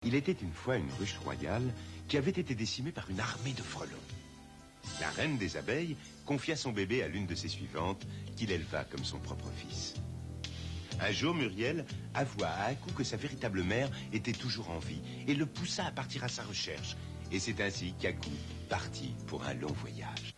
Il était une fois une ruche royale qui avait été décimée par une armée de frelons. La reine des abeilles confia son bébé à l'une de ses suivantes, qu'il éleva comme son propre fils. Un jour, Muriel avoua à Aku que sa véritable mère était toujours en vie et le poussa à partir à sa recherche. Et c'est ainsi qu'Aku partit pour un long voyage.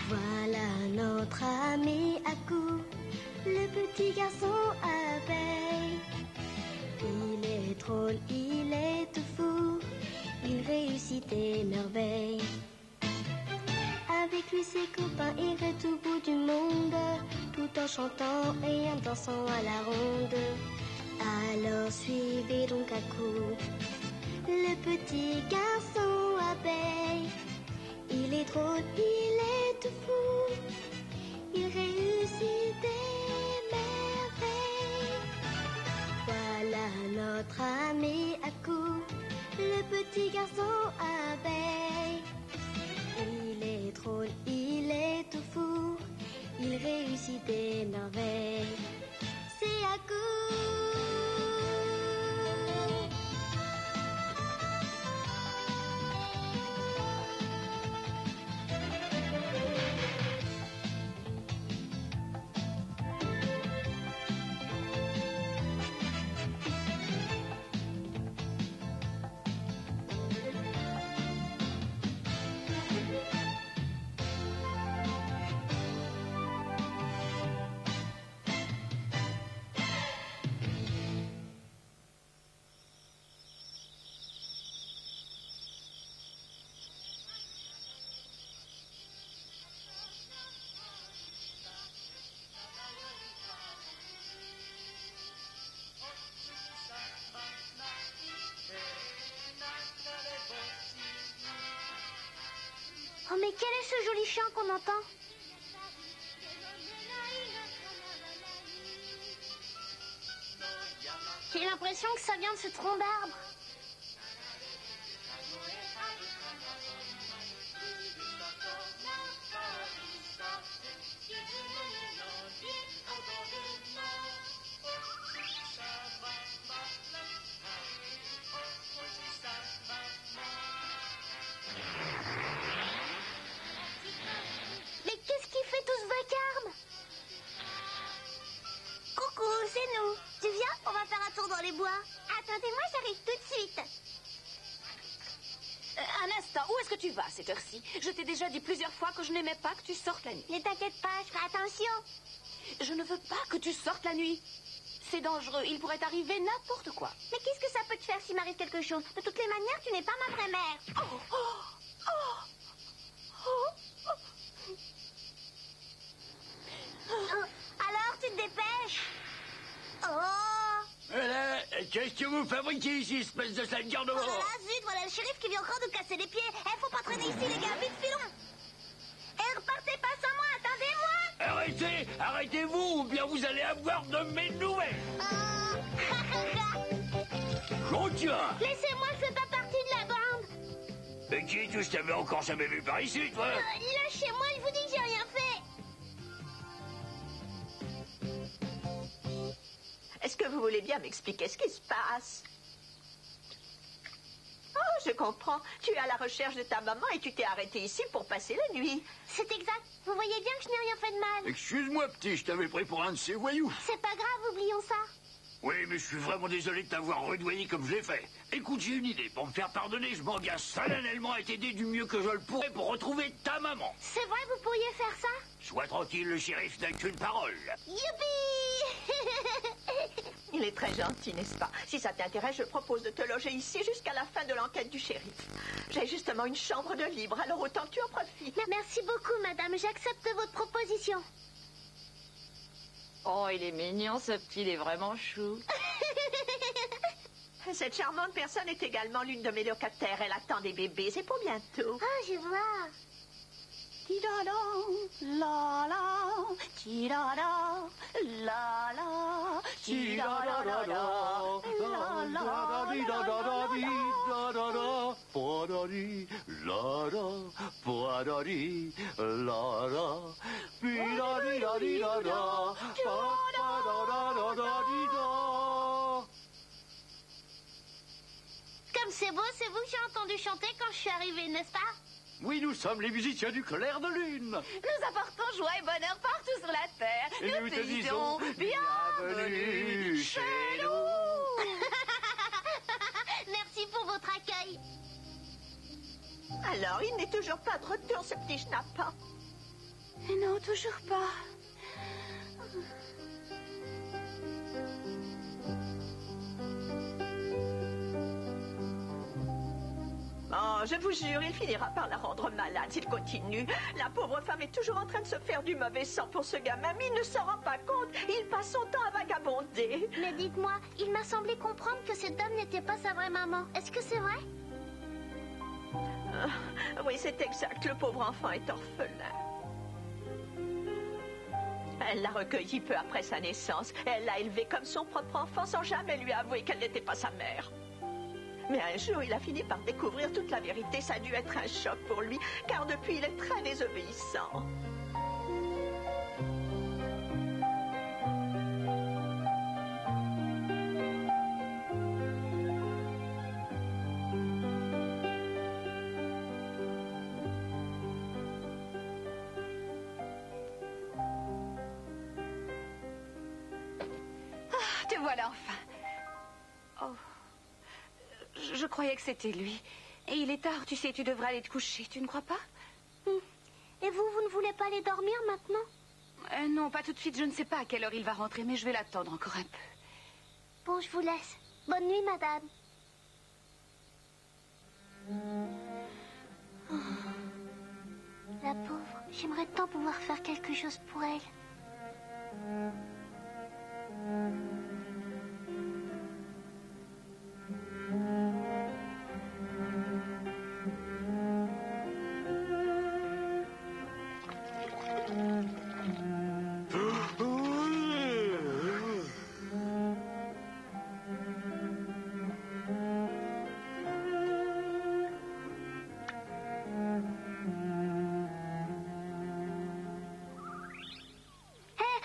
Voilà notre ami Aku, le petit garçon abeille. Il est drôle, il est tout fou, il réussit des merveilles. Avec lui ses copains iraient au bout du monde, tout en chantant et en dansant à la ronde. Alors suivez donc Aku, le petit garçon abeille. Il est drôle, il est tout fou, il réussit des merveilles. Voilà notre ami Aku, le petit garçon abeille. Il est drôle, il est tout fou, il réussit des merveilles. C'est Aku. Oh, mais quel est ce joli chant qu'on entend? J'ai l'impression que ça vient de ce tronc d'arbre. Mais qu'est-ce qui fait tout ce vacarme? Coucou, c'est nous. Tu viens? On va faire un tour dans les bois. Attendez-moi, j'arrive tout de suite. Un instant, où est-ce que tu vas à cette heure-ci? Je t'ai déjà dit plusieurs fois que je n'aimais pas que tu sortes la nuit. Ne t'inquiète pas, je ferai attention. Je ne veux pas que tu sortes la nuit. C'est dangereux, il pourrait arriver n'importe quoi. Mais qu'est-ce que ça peut te faire s'il m'arrive quelque chose? De toutes les manières, tu n'es pas ma vraie mère. Oh, oh, oh, oh, oh. Alors, tu te dépêches. Oh! Voilà, qu'est-ce que vous fabriquez ici, espèce de sale garde-mort? Oh là là, zut, voilà le shérif qui vient encore nous casser les pieds. Faut pas traîner ici, les gars, vite, filons. Repartez pas sans moi, attendez-moi. Arrêtez, arrêtez-vous, ou bien vous allez avoir de mes nouvelles. Oh, tiens. Laissez-moi, je fais pas partie de la bande. Mais qui, tu t'avais encore jamais vu par ici, toi? Lâchez-moi, je vous dis que j'ai rien fait. Est-ce que vous voulez bien m'expliquer ce qui se passe? Oh, je comprends. Tu es à la recherche de ta maman et tu t'es arrêté ici pour passer la nuit. C'est exact. Vous voyez bien que je n'ai rien fait de mal. Excuse-moi, petit, je t'avais pris pour un de ces voyous. C'est pas grave, oublions ça. Oui, mais je suis vraiment désolé de t'avoir redoyé comme je l'ai fait. Écoute, j'ai une idée. Pour me faire pardonner, je m'engage solennellement à t'aider du mieux que je le pourrai pour retrouver ta maman. C'est vrai, vous pourriez faire ça? Sois tranquille, le shérif n'a qu'une parole. Youpi! Il est très gentil, n'est-ce pas? Si ça t'intéresse, je propose de te loger ici jusqu'à la fin de l'enquête du shérif. J'ai justement une chambre de libre, alors autant que tu en profites. Merci beaucoup, madame. J'accepte votre proposition. Oh, il est mignon, ce petit, il est vraiment chou. Cette charmante personne est également l'une de mes locataires. Elle attend des bébés. C'est pour bientôt. Ah, je vois. Ti-da-da, la-la, ti-da-da, la-la, ti-da-da-da-da, Comme c'est beau, c'est vous que j'ai entendu chanter quand je suis arrivée, n'est-ce pas? Oui, nous sommes les musiciens du clair de lune. Nous apportons joie et bonheur partout sur la terre. Et nous te disons bienvenue chez nous. Merci pour votre accueil. Alors, il n'est toujours pas de retour, ce petit schnappant. Non, toujours pas. Oh, je vous jure, il finira par la rendre malade s'il continue. La pauvre femme est toujours en train de se faire du mauvais sang pour ce gamin, mais il ne s'en rend pas compte. Il passe son temps à vagabonder. Mais dites-moi, il m'a semblé comprendre que cet homme n'était pas sa vraie maman. Est-ce que c'est vrai? Oui, c'est exact. Le pauvre enfant est orphelin. Elle l'a recueilli peu après sa naissance. Elle l'a élevé comme son propre enfant sans jamais lui avouer qu'elle n'était pas sa mère. Mais un jour, il a fini par découvrir toute la vérité. Ça a dû être un choc pour lui, car depuis, il est très désobéissant. Te voilà enfin. Oh. Je croyais que c'était lui. Et il est tard, tu sais, tu devrais aller te coucher, tu ne crois pas? Et vous ne voulez pas aller dormir maintenant? Non, pas tout de suite, je ne sais pas à quelle heure il va rentrer, mais je vais l'attendre encore un peu. Bon, je vous laisse. Bonne nuit, madame. Oh. La pauvre, j'aimerais tant pouvoir faire quelque chose pour elle.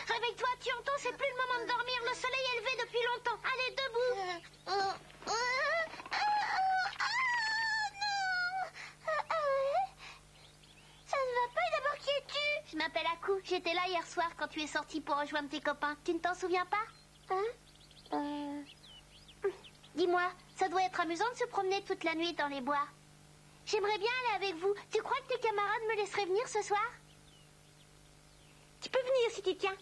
Réveille-toi, tu entends, c'est plus le moment de dormir. Le soleil est levé depuis longtemps. Allez, debout. Ça ne va pas, d'abord, qui es-tu? Je m'appelle Aku. J'étais là hier soir quand tu es sorti pour rejoindre tes copains. Tu ne t'en souviens pas? Dis-moi, ça doit être amusant de se promener toute la nuit dans les bois. J'aimerais bien aller avec vous. Tu crois que tes camarades me laisseraient venir ce soir? Tu peux venir si tu tiens.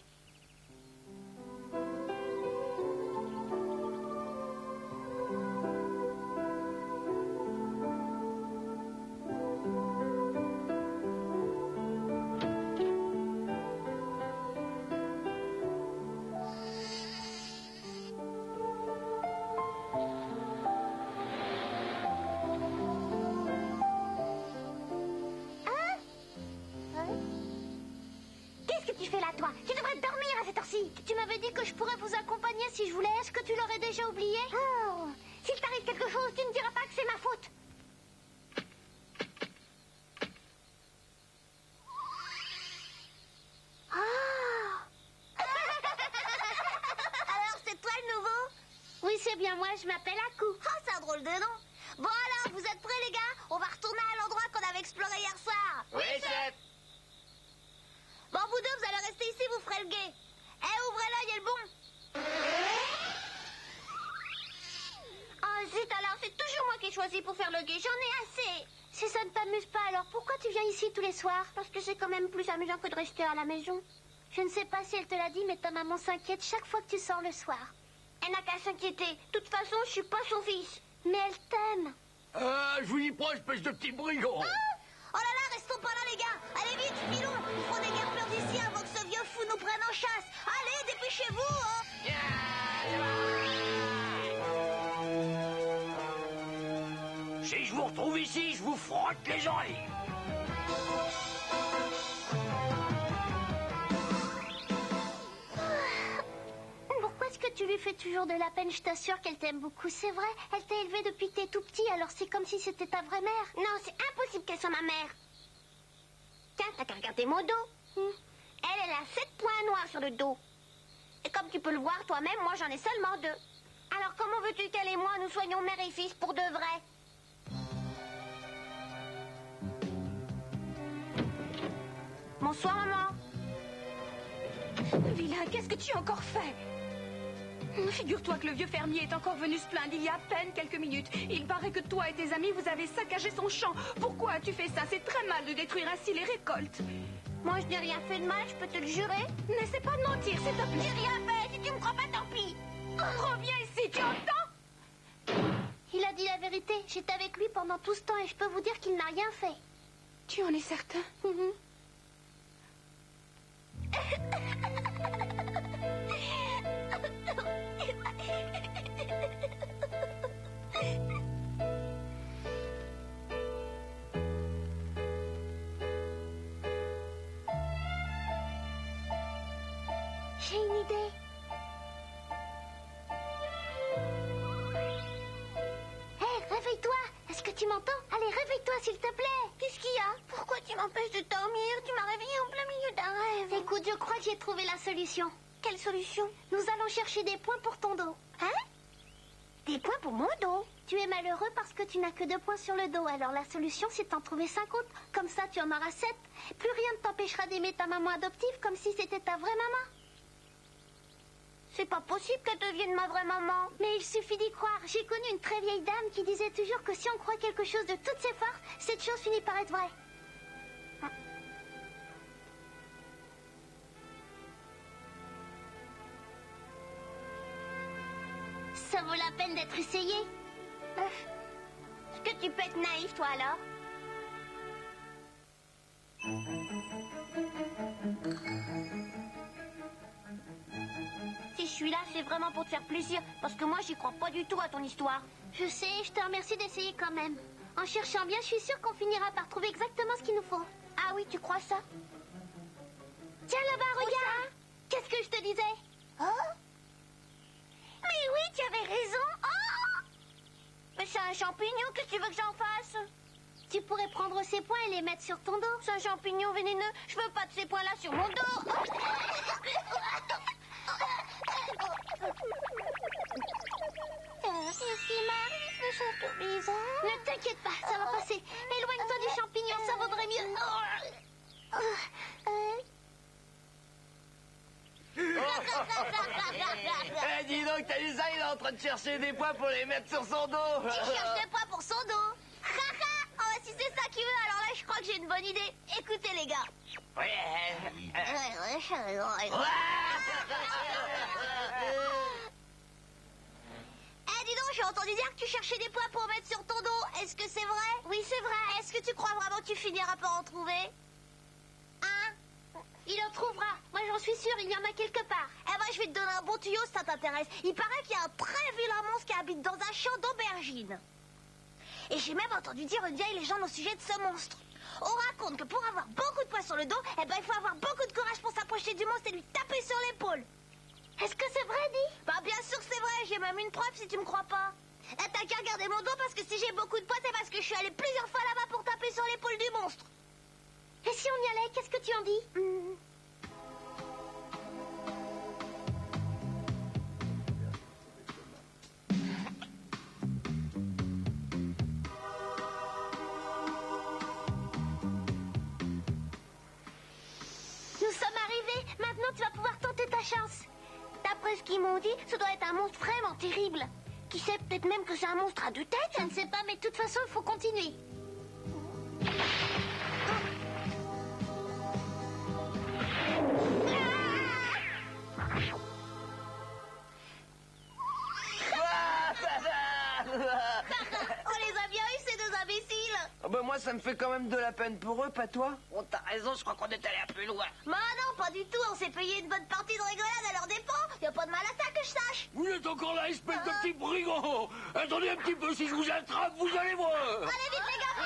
Tu devrais dormir à cette heure-ci. Tu m'avais dit que je pourrais vous accompagner si je voulais. Est-ce que tu l'aurais déjà oublié? Oh, s'il t'arrive quelque chose, tu ne diras pas que c'est ma faute. Oh. Alors, c'est toi le nouveau? Oui, c'est bien moi, je m'appelle Aku. Oh, c'est un drôle de nom. Bon alors, vous êtes prêts les gars? On va retourner à l'endroit qu'on avait exploré hier soir. Oui, chef. Bon, vous deux, vous allez rester ici, vous ferez le guet. Ouvrez l'œil et le bon. Oh, zut, alors, c'est toujours moi qui ai choisi pour faire le guet. J'en ai assez. Si ça ne t'amuse pas, alors pourquoi tu viens ici tous les soirs? Parce que c'est quand même plus amusant que de rester à la maison. Je ne sais pas si elle te l'a dit, mais ta maman s'inquiète chaque fois que tu sors le soir. Elle n'a qu'à s'inquiéter. De toute façon, je suis pas son fils. Mais elle t'aime. Je vous dis pas, espèce de petit brigand. Oh là là, restons pas là, les gars. Allez vite, filons. Il faut déguerpir d'ici avant que ce vieux fou nous prenne en chasse. Allez, dépêchez-vous, hein. Si je vous retrouve ici, je vous frotte les oreilles. lui fait toujours de la peine, je t'assure qu'elle t'aime beaucoup. C'est vrai, elle t'a élevé depuis que t'es tout petit, alors c'est comme si c'était ta vraie mère. Non, c'est impossible qu'elle soit ma mère. Tiens, t'as qu'à regarder mon dos. Elle a 7 points noirs sur le dos. Et comme tu peux le voir toi-même, moi j'en ai seulement 2. Alors comment veux-tu qu'elle et moi nous soyons mère et fils pour de vrai? Bonsoir, maman. Vilain, qu'est-ce que tu as encore fait? Figure-toi que le vieux fermier est encore venu se plaindre il y a à peine quelques minutes. Il paraît que toi et tes amis, vous avez saccagé son champ. Pourquoi as-tu fait ça? C'est très mal de détruire ainsi les récoltes. Moi je n'ai rien fait de mal, je peux te le jurer. N'essaie pas de mentir, s'il te plaît. J'ai rien fait, si tu me crois pas, tant pis. Reviens ici, tu entends? Il a dit la vérité, j'étais avec lui pendant tout ce temps et je peux vous dire qu'il n'a rien fait. Tu en es certain? J'ai une idée. Hé, réveille-toi. Est-ce que tu m'entends? Allez, réveille-toi, s'il te plaît. Qu'est-ce qu'il y a? Pourquoi tu m'empêches de dormir? Tu m'as réveillée en plein milieu d'un rêve. Écoute, je crois que j'ai trouvé la solution. Quelle solution? Nous allons chercher des points pour ton dos. Hein? Des points pour mon dos? Tu es malheureux parce que tu n'as que 2 points sur le dos. Alors la solution, c'est d'en trouver 5 autres. Comme ça, tu en auras 7. Plus rien ne t'empêchera d'aimer ta maman adoptive comme si c'était ta vraie maman. C'est pas possible qu'elle devienne ma vraie maman. Mais il suffit d'y croire. J'ai connu une très vieille dame qui disait toujours que si on croit quelque chose de toutes ses forces, cette chose finit par être vraie. Ça vaut la peine d'être essayé. Est-ce que tu peux être naïf, toi, alors? Si je suis là, c'est vraiment pour te faire plaisir, parce que moi, j'y crois pas du tout à ton histoire. Je sais, je te remercie d'essayer quand même. En cherchant bien, je suis sûre qu'on finira par trouver exactement ce qu'il nous faut. Ah oui, tu crois ça? Tiens là-bas, regarde. Qu'est-ce que je te disais? Oh? Mais oui, tu avais raison. Oh! Mais c'est un champignon, qu'est-ce que tu veux que j'en fasse? Tu pourrais prendre ces points et les mettre sur ton dos. C'est un champignon vénéneux. Je veux pas de ces points-là sur mon dos. Qu'est-ce qui m'arrive? Je me sens tout bizarre. Ne t'inquiète pas, ça va passer. Éloigne-toi du champignon, ça vaudrait mieux. Eh, dis donc, Talisa, il est en train de chercher des points pour les mettre sur son dos. Il cherche des points pour son dos. Oh, si c'est ça qu'il veut, alors là, je crois que j'ai une bonne idée. Écoutez, les gars. Dis donc, j'ai entendu dire que tu cherchais des points pour mettre sur ton dos. Est-ce que c'est vrai? Oui, c'est vrai. Est-ce que tu crois vraiment que tu finiras par en trouver? Hein? Il en trouvera. Moi, j'en suis sûre, il y en a quelque part. Eh ben, je vais te donner un bon tuyau si ça t'intéresse. Il paraît qu'il y a un très vilain monstre qui habite dans un champ d'aubergines. Et j'ai même entendu dire une vieille légende au sujet de ce monstre. On raconte que pour avoir beaucoup de points sur le dos, eh ben, il faut avoir beaucoup de courage pour s'approcher du monstre et lui taper sur l'épaule. Est-ce que c'est vrai, Di? Bah, bien sûr que c'est vrai. J'ai même une preuve si tu me crois pas. T'as qu'à regarder mon dos parce que si j'ai beaucoup de points, c'est parce que je suis allée plusieurs fois là-bas pour taper sur l'épaule du monstre. Et si on y allait, qu'est-ce que tu en dis? Nous sommes arrivés. Maintenant, tu vas pouvoir tenter ta chance. D'après ce qu'ils m'ont dit, ça doit être un monstre vraiment terrible. Qui sait, peut-être même que c'est un monstre à 2 têtes. Je ne sais pas, mais de toute façon, il faut continuer. On les a bien eu, ces 2 imbéciles. Oh, bah, moi, ça me fait quand même de la peine pour eux, pas toi? Oh, t'as raison, je crois qu'on est allé un peu loin. Bah non, pas du tout. On s'est payé une bonne partie de rigolade à leur dépens. Y a pas de mal à ça que je sache. Vous êtes encore là, espèce de petit brigand. Attendez un petit peu, si je vous attrape, vous allez voir. Allez vite, les gars.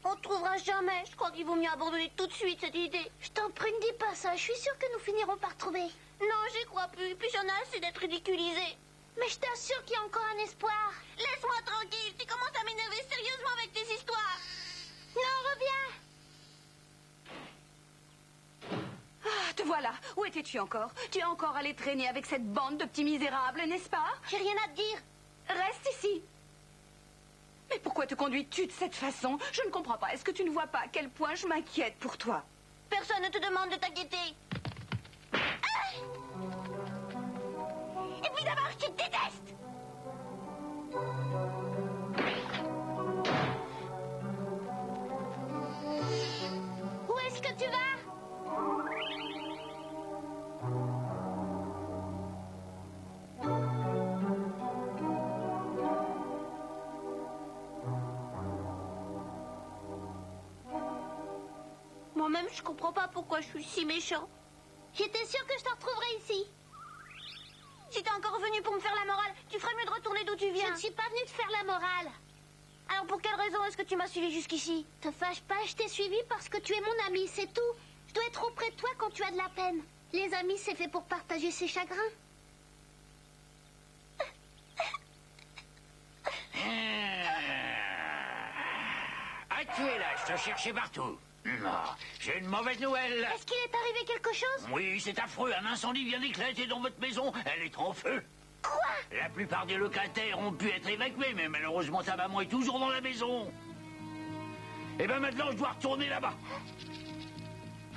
On ne trouvera jamais. Je crois qu'il vaut mieux abandonner tout de suite cette idée. Je t'en prie, ne dis pas ça. Je suis sûre que nous finirons par trouver. Non, j'y crois plus. Et puis j'en ai assez d'être ridiculisée. Mais je t'assure qu'il y a encore un espoir. Laisse-moi tranquille. Tu commences à m'énerver sérieusement avec tes histoires. Non, reviens. Ah, te voilà. Où étais-tu encore? Tu es encore allé traîner avec cette bande de petits misérables, n'est-ce pas? J'ai rien à te dire. Reste ici. Mais pourquoi te conduis-tu de cette façon? Je ne comprends pas. Est-ce que tu ne vois pas à quel point je m'inquiète pour toi? Personne ne te demande de t'inquiéter. Ah! Et puis d'abord, je te déteste. Où est-ce que tu vas? Moi-même, je comprends pas pourquoi je suis si méchant. J'étais sûre que je te retrouverais ici. Si t'es encore venu pour me faire la morale, tu ferais mieux de retourner d'où tu viens. Je ne suis pas venue te faire la morale. Alors pour quelle raison est-ce que tu m'as suivi jusqu'ici? Te fâche pas, je t'ai suivi parce que tu es mon ami, c'est tout. Je dois être auprès de toi quand tu as de la peine. Les amis, c'est fait pour partager ses chagrins. Ah, tu es là, je te cherchais partout. J'ai une mauvaise nouvelle. Est-ce qu'il est arrivé quelque chose? Oui, c'est affreux. Un incendie vient d'éclater dans votre maison. Elle est en feu. Quoi? La plupart des locataires ont pu être évacués, mais malheureusement, ta maman est toujours dans la maison. Et ben maintenant, je dois retourner là-bas.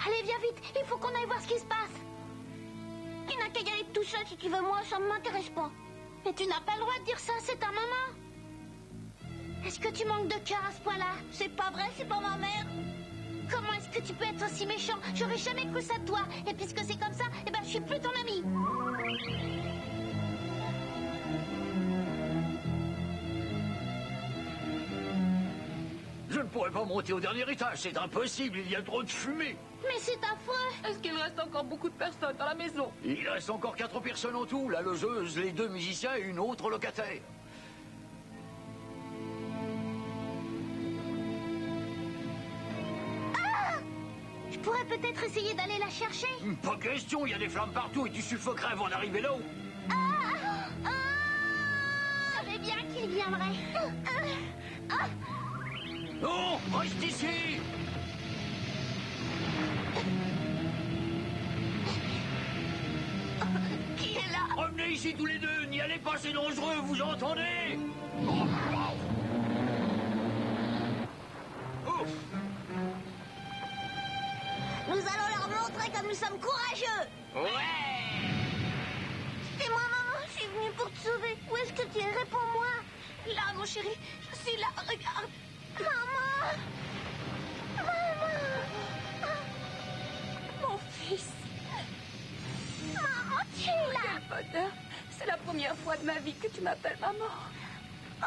Allez, viens vite, il faut qu'on aille voir ce qui se passe. Tu n'as qu'à y aller tout seul si tu veux, moi, ça ne m'intéresse pas. Mais tu n'as pas le droit de dire ça, c'est ta maman. Est-ce que tu manques de cœur à ce point-là? C'est pas vrai, c'est pas ma mère. Comment est-ce que tu peux être aussi méchant? J'aurais jamais cru ça de toi. Et puisque c'est comme ça, eh ben je suis plus ton ami. Je ne pourrais pas monter au dernier étage, c'est impossible, il y a trop de fumée. Mais c'est affreux. Est-ce qu'il reste encore beaucoup de personnes dans la maison? Il reste encore 4 personnes en tout, la logeuse, les 2 musiciens et une autre locataire. Je pourrais peut-être essayer d'aller la chercher. Pas question, il y a des flammes partout et tu suffoquerais avant d'arriver là-haut. Je savais bien qu'il viendrait. Non, reste ici. Qui est là? Revenez ici tous les deux, n'y allez pas, c'est dangereux, vous entendez? Nous allons leur montrer comme nous sommes courageux. Ouais. C'est moi, maman, je suis venue pour te sauver. Où est-ce que tu es? Réponds-moi. Là, mon chéri, je suis là, regarde. Maman. Maman. Mon fils. Maman, tu es là. Quel bonheur. C'est la première fois de ma vie que tu m'appelles maman. Oh,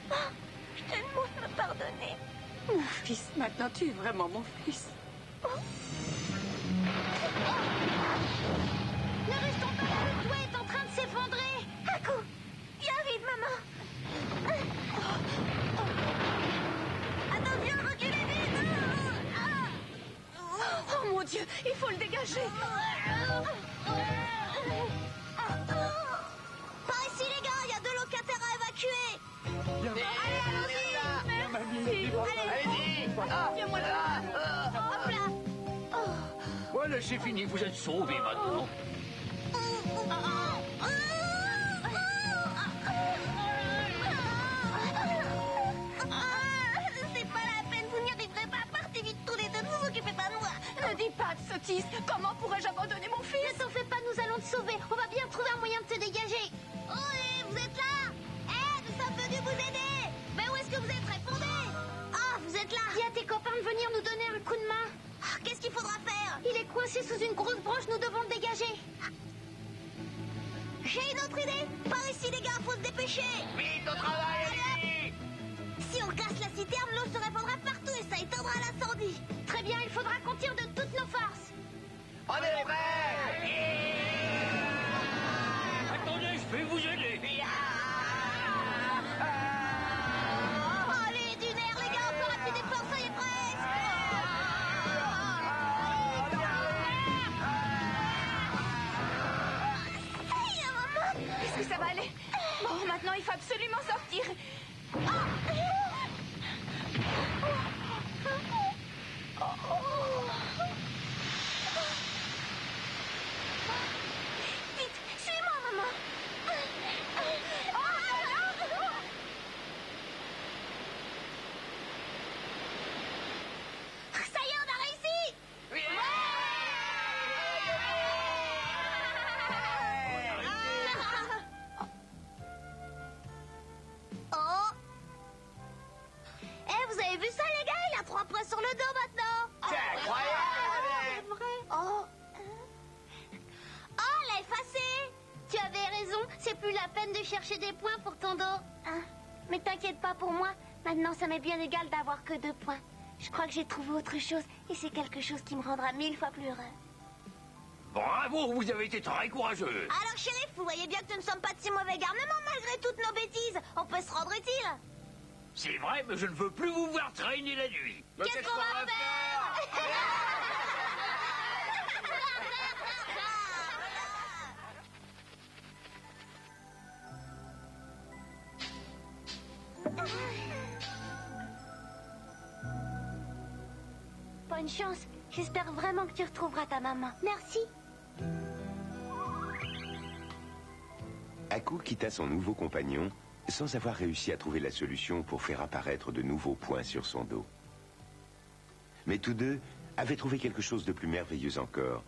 maman, je te demande de me pardonner. Mon fils, maintenant tu es vraiment mon fils. Ne restons pas là, le toit est en train de s'effondrer. Un coup. Viens vite, maman. Attention, reculez vite. Oh mon Dieu, il faut le dégager. Par ici, les gars, il y a 2 locataires à évacuer. Allez, allons-y. Allez-y. Viens-moi là. Hop là. Voilà, c'est fini, vous êtes sauvés maintenant. C'est pas la peine, vous n'y arriverez pas. Partez vite tous les deux, ne vous occupez pas de moi. Ne dis pas de sottises. Comment pourrais-je abandonner mon fils? Ne t'en fais pas, nous allons te sauver. On va bien trouver un moyen de te dégager. Oh, vous êtes là? Nous sommes venus vous aider. Mais où est-ce que vous êtes? Répondez. Ah, vous êtes là. Dis à tes copains de venir nous donner un coup de main. Qu'est-ce qu'il faudra faire? Il est coincé sous une grosse branche, nous devons le dégager. J'ai une autre idée. Par ici, les gars, faut se dépêcher. Vite au travail, allez-y. Si on casse la citerne, l'eau se répandra partout et ça éteindra l'incendie. Très bien, il faudra qu'on tire de toutes nos forces. On est prêts. Attendez, je vais vous aider. Allez, du nerf, les gars, on peut rappeler des forces, soyez prêts. peine de chercher des points pour ton dos. Hein? Mais t'inquiète pas pour moi. Maintenant, ça m'est bien égal d'avoir que 2 points. Je crois que j'ai trouvé autre chose. Et c'est quelque chose qui me rendra 1000 fois plus heureux. Bravo, vous avez été très courageux. Alors, shérif, vous voyez bien que nous ne sommes pas de si mauvais garnements malgré toutes nos bêtises. On peut se rendre utile. C'est vrai, mais je ne veux plus vous voir traîner la nuit. Qu'est-ce qu'on va faire? Bonne chance. J'espère vraiment que tu retrouveras ta maman. Merci. Aku quitta son nouveau compagnon sans avoir réussi à trouver la solution pour faire apparaître de nouveaux points sur son dos. Mais tous deux avaient trouvé quelque chose de plus merveilleux encore,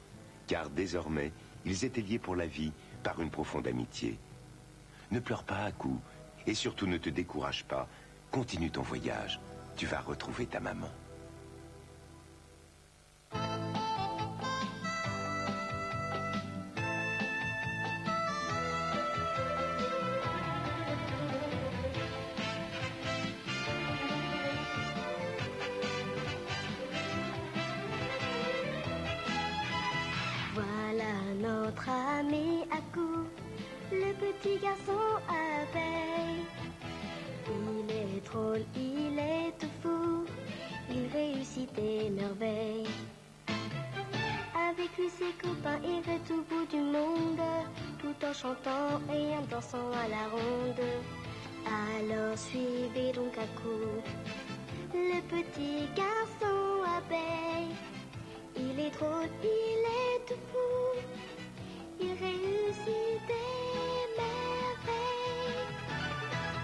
car désormais, ils étaient liés pour la vie par une profonde amitié. Ne pleure pas, Aku, et surtout ne te décourage pas. Continue ton voyage. Tu vas retrouver ta maman. Voilà notre ami Aku, le petit garçon abeille. Il est drôle, il est tout fou, il réussit des merveilles. Avec lui ses copains iraient au bout du monde, tout en chantant et en dansant à la ronde. Alors suivez donc Aku, le petit garçon abeille. Il est drôle, il est tout fou, il réussit des merveilles.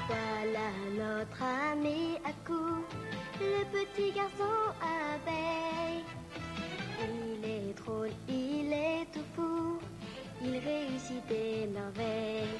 Voilà notre ami Aku, le petit garçon abeille. Il est drôle, il est tout fou, il réussit des merveilles.